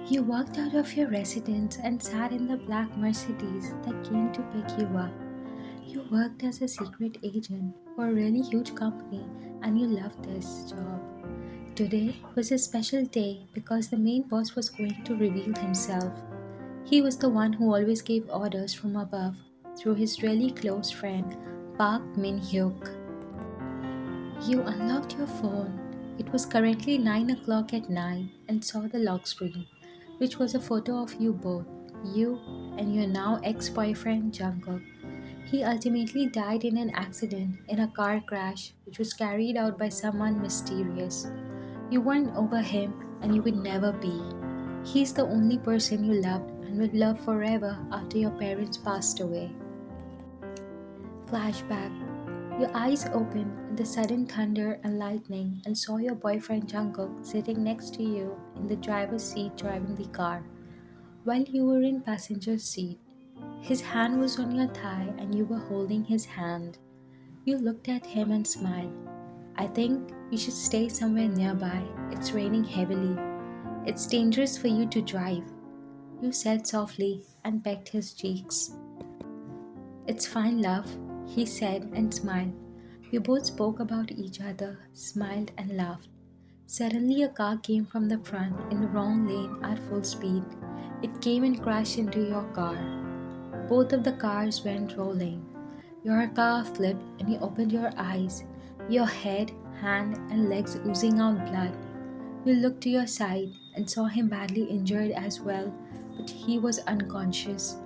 You walked out of your residence and sat in the black Mercedes that came to pick you up. You worked as a secret agent for a really huge company and you loved this job. Today was a special day because the main boss was going to reveal himself. He was the one who always gave orders from above through his really close friend, Park Min Hyuk. You unlocked your phone. It was currently 9 o'clock at night and saw the lock screen, which was a photo of you both, you and your now ex boyfriend Jungkook. He ultimately died in an accident in a car crash which was carried out by someone mysterious. You weren't over him and you would never be. He's the only person you loved and will love forever after your parents passed away. Flashback. Your eyes opened at the sudden thunder and lightning and saw your boyfriend Jungkook sitting next to you in the driver's seat driving the car, while you were in passenger seat. His hand was on your thigh and you were holding his hand. You looked at him and smiled. I think you should stay somewhere nearby. It's raining heavily. It's dangerous for you to drive, you said softly and pecked his cheeks. It's fine, love, he said and smiled. You both spoke about each other, smiled and laughed. Suddenly, a car came from the front in the wrong lane at full speed. It came and crashed into your car. Both of the cars went rolling. Your car flipped and you opened your eyes, your head, hand, and legs oozing out blood. You looked to your side and saw him badly injured as well, but he was unconscious.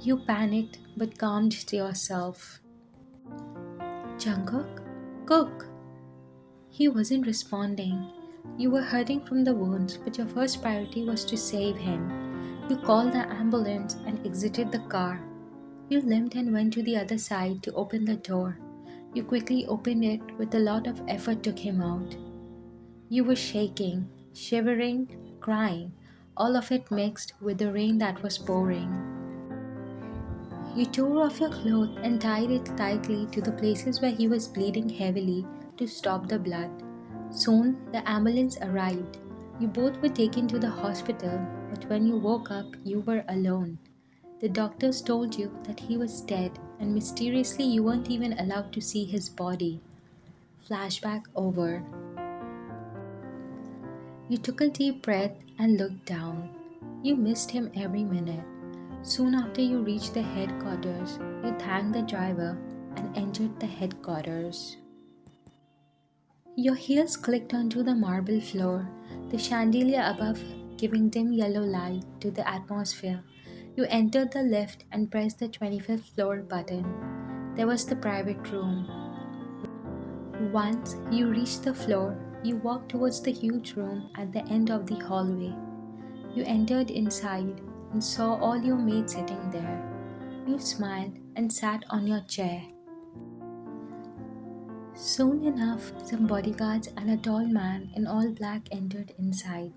You panicked but calmed yourself. Jungkook? Cook! He wasn't responding. You were hurting from the wounds, but your first priority was to save him. You called the ambulance and exited the car. You limped and went to the other side to open the door. You quickly opened it with a lot of effort, took him out. You were shaking, shivering, crying, all of it mixed with the rain that was pouring. You tore off your clothes and tied it tightly to the places where he was bleeding heavily to stop the blood. Soon the ambulance arrived. You both were taken to the hospital, but when you woke up, you were alone. The doctors told you that he was dead, and mysteriously, you weren't even allowed to see his body. Flashback over. You took a deep breath and looked down. You missed him every minute. Soon after you reached the headquarters, you thanked the driver and entered the headquarters. Your heels clicked onto the marble floor, the chandelier above giving dim yellow light to the atmosphere. You entered the lift and pressed the 25th floor button. There was the private room. Once you reached the floor, you walked towards the huge room at the end of the hallway. You entered inside and saw all your mates sitting there. You smiled and sat on your chair. Soon enough, some bodyguards and a tall man in all black entered inside.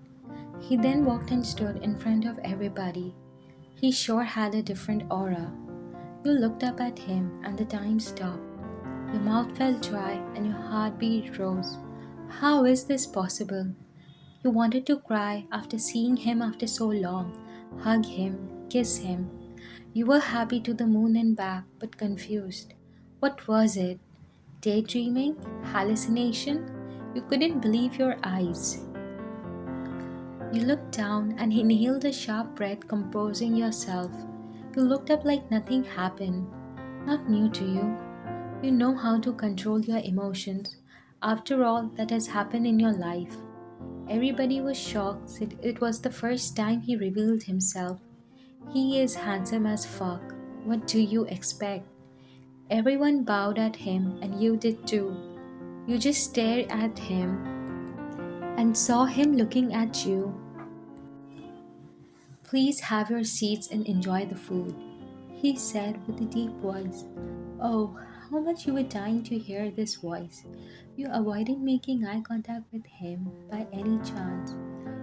He then walked and stood in front of everybody. He sure had a different aura. You looked up at him and the time stopped. Your mouth felt dry and your heartbeat rose. How is this possible? You wanted to cry after seeing him after so long, hug him, kiss him. You were happy to the moon and back, but confused. What was it? Daydreaming? Hallucination? You couldn't believe your eyes. You looked down and inhaled a sharp breath, composing yourself. You looked up like nothing happened. Not new to you. You know how to control your emotions. After all that has happened in your life. Everybody was shocked that it was the first time he revealed himself. He is handsome as fuck. What do you expect? Everyone bowed at him and you did too. You just stared at him and saw him looking at you. Please have your seats and enjoy the food, he said with a deep voice. Oh, how much you were dying to hear this voice. You avoided making eye contact with him by any chance.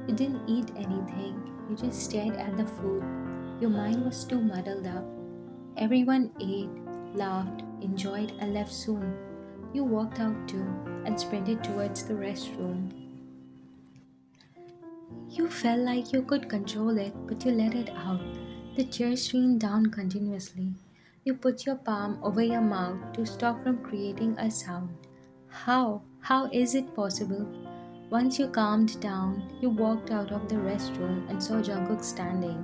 You didn't eat anything, you just stared at the food. Your mind was too muddled up. Everyone ate, laughed, enjoyed, and left soon. You walked out too and sprinted towards the restroom. You felt like you could control it, but you let it out. The tears streamed down continuously. You put your palm over your mouth to stop from creating a sound. How? How is it possible? Once you calmed down, you walked out of the restroom and saw Jungkook standing.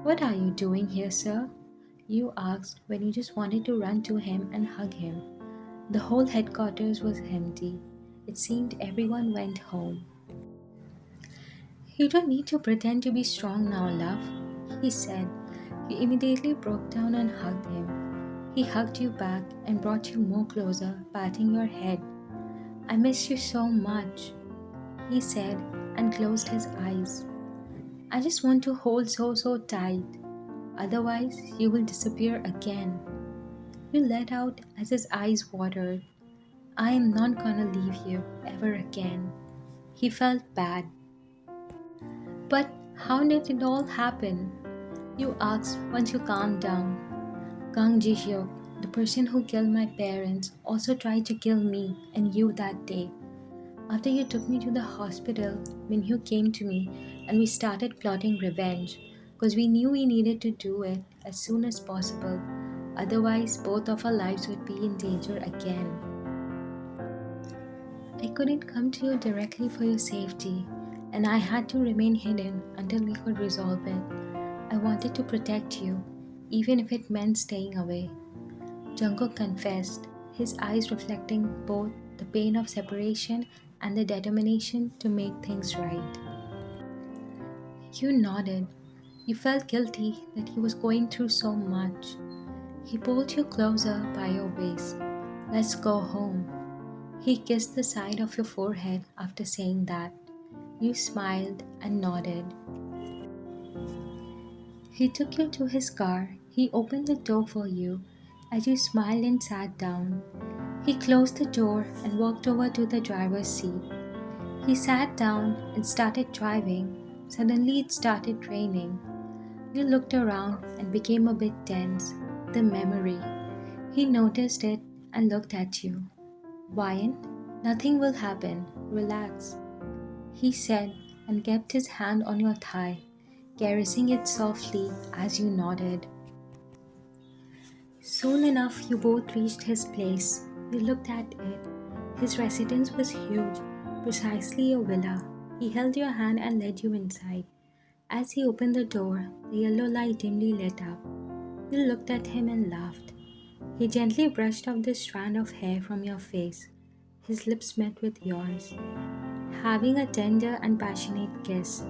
What are you doing here, sir? You asked when you just wanted to run to him and hug him. The whole headquarters was empty. It seemed everyone went home. You don't need to pretend to be strong now, love, he said. You immediately broke down and hugged him. He hugged you back and brought you more closer, patting your head. I miss you so much, he said and closed his eyes. I just want to hold so tight. Otherwise, you will disappear again. You let out as his eyes watered. I am not gonna leave you ever again. He felt bad. But how did it all happen? You asked once you calmed down. Kang Ji-hyuk, the person who killed my parents, also tried to kill me and you that day. After you took me to the hospital, Minhyu came to me and we started plotting revenge because we knew we needed to do it as soon as possible. Otherwise, both of our lives would be in danger again. I couldn't come to you directly for your safety, and I had to remain hidden until we could resolve it. I wanted to protect you, even if it meant staying away. Jungkook confessed, his eyes reflecting both the pain of separation and the determination to make things right. You nodded. You felt guilty that he was going through so much. He pulled you closer by your waist. Let's go home. He kissed the side of your forehead after saying that. You smiled and nodded. He took you to his car. He opened the door for you as you smiled and sat down. He closed the door and walked over to the driver's seat. He sat down and started driving. Suddenly it started raining. You looked around and became a bit tense. The memory. He noticed it and looked at you. Wyan, nothing will happen. Relax, he said and kept his hand on your thigh, caressing it softly as you nodded. Soon enough, you both reached his place. You looked at it. His residence was huge, precisely a villa. He held your hand and led you inside. As he opened the door, the yellow light dimly lit up. You looked at him and laughed. He gently brushed off the strand of hair from your face. His lips met with yours, having a tender and passionate kiss.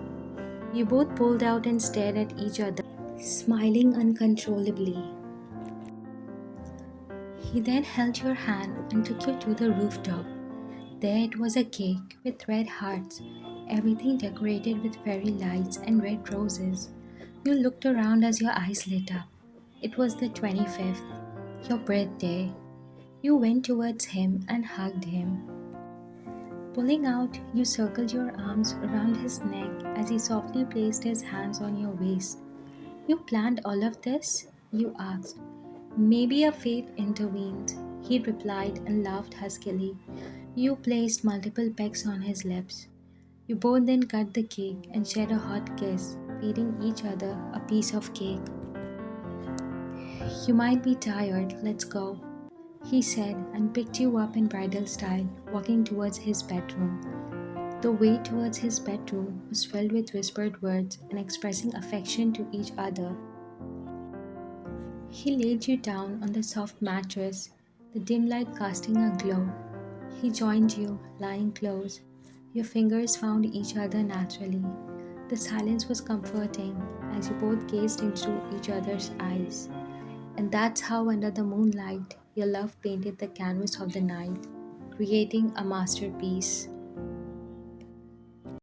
You both pulled out and stared at each other, smiling uncontrollably. He then held your hand and took you to the rooftop. There it was a cake with red hearts, everything decorated with fairy lights and red roses. You looked around as your eyes lit up. It was the 25th, your birthday. You went towards him and hugged him. Pulling out, you circled your arms around his neck as he softly placed his hands on your waist. You planned all of this? You asked. Maybe a fate intervened, he replied and laughed huskily. You placed multiple pecks on his lips. You both then cut the cake and shared a hot kiss, feeding each other a piece of cake. You might be tired, let's go, he said and picked you up in bridal style, walking towards his bedroom. The way towards his bedroom was filled with whispered words and expressing affection to each other. He laid you down on the soft mattress, the dim light casting a glow. He joined you, lying close. Your fingers found each other naturally. The silence was comforting as you both gazed into each other's eyes. And that's how, under the moonlight, your love painted the canvas of the night, creating a masterpiece.